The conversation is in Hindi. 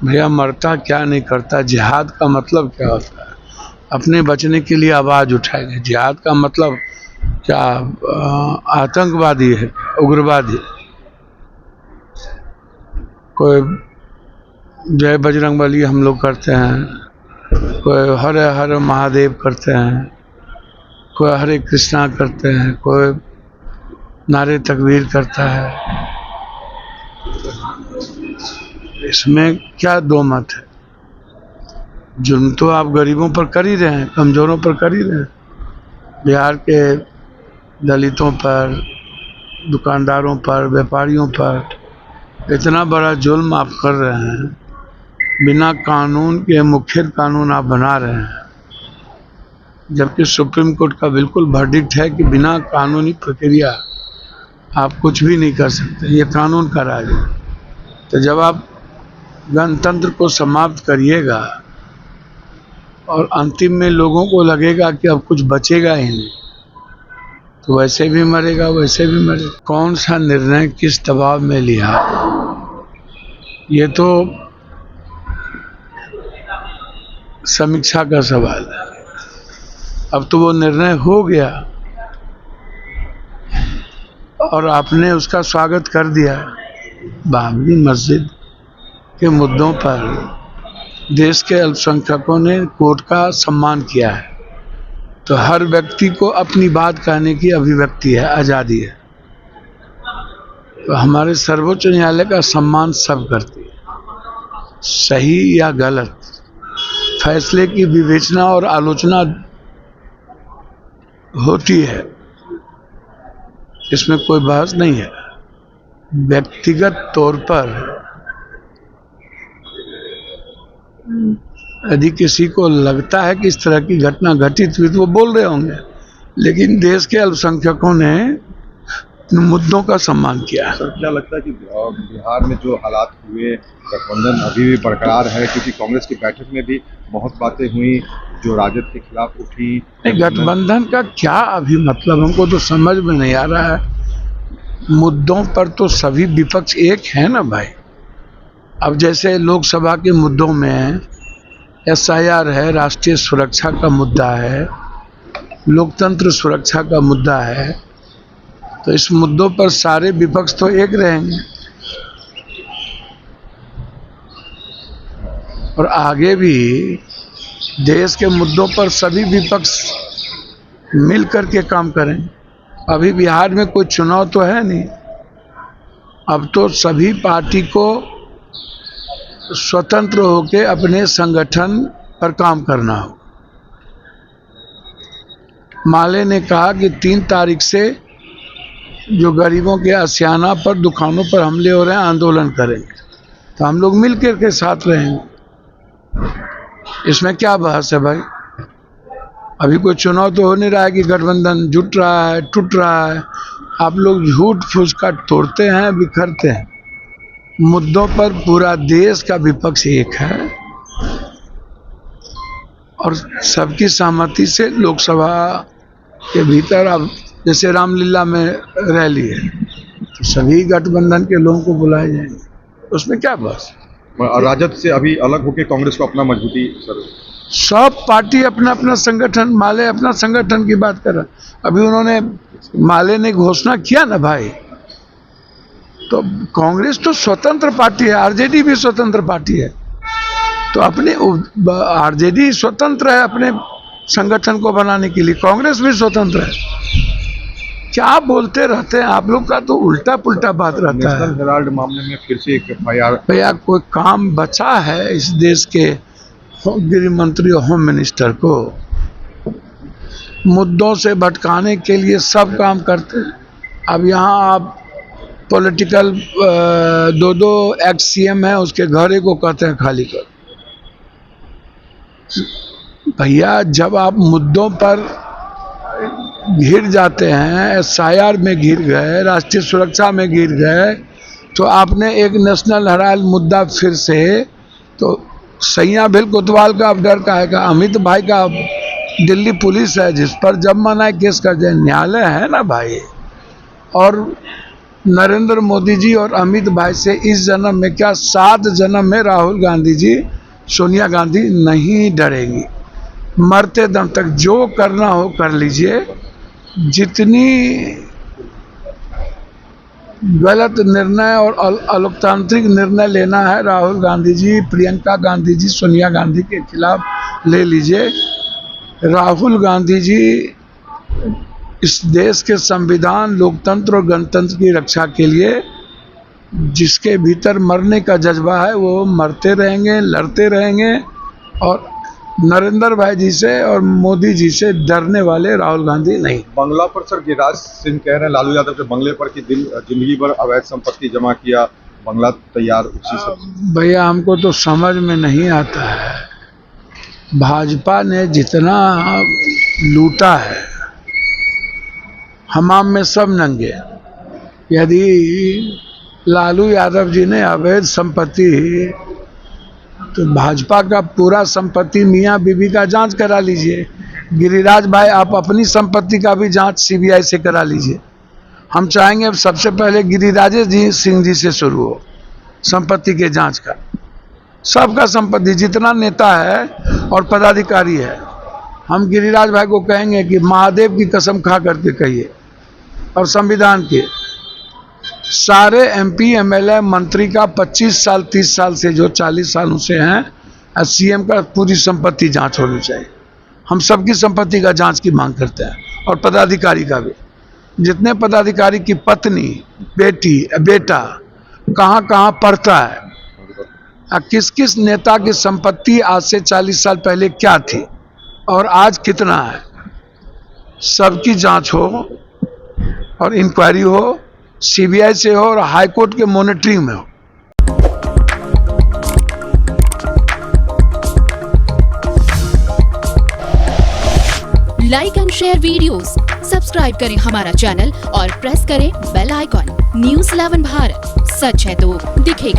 भैया मरता क्या नहीं करता, जिहाद का मतलब क्या होता है? अपने बचने के लिए आवाज़ उठाएंगे। जिहाद का मतलब क्या आतंकवादी है, उग्रवादी? कोई जय बजरंगबली हम लोग करते हैं, कोई हर हर महादेव करते हैं, कोई हरे कृष्णा करते हैं, कोई नारे तकबीर करता है। इसमें क्या दो मत है? जुल्म तो आप गरीबों पर कर ही रहे हैं, कमज़ोरों पर कर ही रहे हैं। बिहार के दलितों पर, दुकानदारों पर, व्यापारियों पर इतना बड़ा जुल्म आप कर रहे हैं। बिना कानून के मुख्य कानून आप बना रहे हैं, जबकि सुप्रीम कोर्ट का बिल्कुल वर्डिक्ट है कि बिना कानूनी प्रक्रिया आप कुछ भी नहीं कर सकते, ये कानून का राज है। तो जब आप गणतंत्र को समाप्त करिएगा और अंतिम में लोगों को लगेगा कि अब कुछ बचेगा ही नहीं, तो वैसे भी मरेगा, वैसे भी मरेगा। कौन सा निर्णय किस दबाव में लिया, ये तो समीक्षा का सवाल है। अब तो वो निर्णय हो गया और आपने उसका स्वागत कर दिया। बाबरी मस्जिद के मुद्दों पर देश के अल्पसंख्यकों ने कोर्ट का सम्मान किया है। तो हर व्यक्ति को अपनी बात कहने की अभिव्यक्ति है, आज़ादी है। तो हमारे सर्वोच्च न्यायालय का सम्मान सब करती है। सही या गलत फैसले की विवेचना और आलोचना होती है, इसमें कोई बहस नहीं है। व्यक्तिगत तौर पर यदि किसी को लगता है कि इस तरह की घटना घटित हुई तो वो बोल रहे होंगे, लेकिन देश के अल्पसंख्यकों ने मुद्दों का सम्मान किया है। सर, क्या लगता है कि बिहार में जो हालात हुए, गठबंधन अभी भी बरकरार है? क्योंकि कांग्रेस की बैठक में भी बहुत बातें हुई जो राजद के खिलाफ उठी। गठबंधन का क्या अभी मतलब, हमको तो समझ में नहीं आ रहा है। मुद्दों पर तो सभी विपक्ष एक है ना भाई। अब जैसे लोकसभा के मुद्दों में SIR है, राष्ट्रीय सुरक्षा का मुद्दा है, लोकतंत्र सुरक्षा का मुद्दा है, तो इस मुद्दों पर सारे विपक्ष तो एक रहेंगे और आगे भी देश के मुद्दों पर सभी विपक्ष मिल करके काम करें। अभी बिहार में कोई चुनाव तो है नहीं, अब तो सभी पार्टी को स्वतंत्र होकर अपने संगठन पर काम करना हो। माले ने कहा कि 3 तारीख से जो गरीबों के आशियाना पर, दुकानों पर हमले हो रहे हैं, आंदोलन करेंगे, तो हम लोग मिल के साथ रहेंगे। इसमें क्या बहस है भाई? अभी कोई चुनाव तो हो नहीं रहा है कि गठबंधन जुट रहा है, टूट रहा है। आप लोग झूठ फूस का तोड़ते हैं, बिखरते हैं। मुद्दों पर पूरा देश का विपक्ष एक है और सबकी सहमति से लोकसभा के भीतर, अब जैसे रामलीला में रैली है तो सभी गठबंधन के लोगों को बुलाए जाएंगे, उसमें क्या बस। राजद से अभी अलग होकर कांग्रेस को अपना मजबूती, सर सब पार्टी अपना अपना संगठन, माले अपना संगठन की बात कर रहा। अभी उन्होंने, माले ने घोषणा किया ना भाई, तो कांग्रेस तो स्वतंत्र पार्टी है, RJD भी स्वतंत्र पार्टी है, तो अपने RJD स्वतंत्र है अपने संगठन को बनाने के लिए, कांग्रेस भी स्वतंत्र है। क्या बोलते रहते हैं आप लोग? का तो उल्टा पुल्टा बात रहता है। नेशनल हेराल्ड मामले में फिर से एक FIR। भैया कोई काम बचा है इस देश के गृह मंत्री और होम मिनिस्टर को? मुद्दों से भटकाने के लिए सब काम करते हैं। अब यहाँ आप पॉलिटिकल 2 एक्स CM है, उसके घरे को कहते हैं खाली कर। भैया जब आप मुद्दों पर घिर जाते हैं, SIR में घिर गए, राष्ट्रीय सुरक्षा में घिर गए, तो आपने एक नेशनल हेराल्ड मुद्दा फिर से, तो सैया बिल कोतवाल का अब डर का है का? अमित भाई का दिल्ली पुलिस है जिस पर जब मना केस कर जाए, न्यायालय है ना भाई। और नरेंद्र मोदी जी और अमित भाई से इस जन्म में क्या 7 जन्म में राहुल गांधी जी सोनिया गांधी नहीं डरेंगी। मरते दम तक जो करना हो कर लीजिए। जितनी गलत निर्णय और अलोकतांत्रिक निर्णय लेना है राहुल गांधी जी, प्रियंका गांधी जी, सोनिया गांधी के खिलाफ ले लीजिए। राहुल गांधी जी इस देश के संविधान, लोकतंत्र और गणतंत्र की रक्षा के लिए जिसके भीतर मरने का जज्बा है वो मरते रहेंगे, लड़ते रहेंगे। और नरेंद्र भाई जी से और मोदी जी से डरने वाले राहुल गांधी नहीं। बंगला पर सर गिरिराज सिंह कह रहे हैं लालू यादव के बंगले पर कि जिंदगी भर अवैध संपत्ति जमा किया, बंगला तैयार उसी से। भैया हमको तो समझ में नहीं आता है, भाजपा ने जितना लूटा है हमाम में सब नंगे। यदि लालू यादव जी ने अवैध संपत्ति, तो भाजपा का पूरा संपत्ति मियाँ बीबी का जांच करा लीजिए। गिरिराज भाई आप अपनी संपत्ति का भी जांच सीबीआई से करा लीजिए। हम चाहेंगे अब सबसे पहले गिरिराज जी सिंह जी से शुरू हो संपत्ति के जांच का। सबका संपत्ति जितना नेता है और पदाधिकारी है, हम गिरिराज भाई को कहेंगे कि महादेव की कसम खा करके कहिए और संविधान के सारे एमपी एमएलए मंत्री का 25 साल 30 साल से जो 40 सालों से हैं, सीएम का पूरी संपत्ति जांच होनी चाहिए। हम सबकी संपत्ति का जांच की मांग करते हैं और पदाधिकारी का भी। जितने पदाधिकारी की पत्नी, बेटी, बेटा कहाँ कहाँ पढ़ता है, किस किस नेता की संपत्ति आज से 40 साल पहले क्या थी और आज कितना है, सबकी जांच हो और इंक्वायरी हो, सीबीआई से हो और हाईकोर्ट के मॉनिटरिंग में हो। Like and share videos, subscribe करें हमारा चैनल और प्रेस करें बेल आइकॉन। न्यूज़ 11 भारत, सच है तो दिखेगा।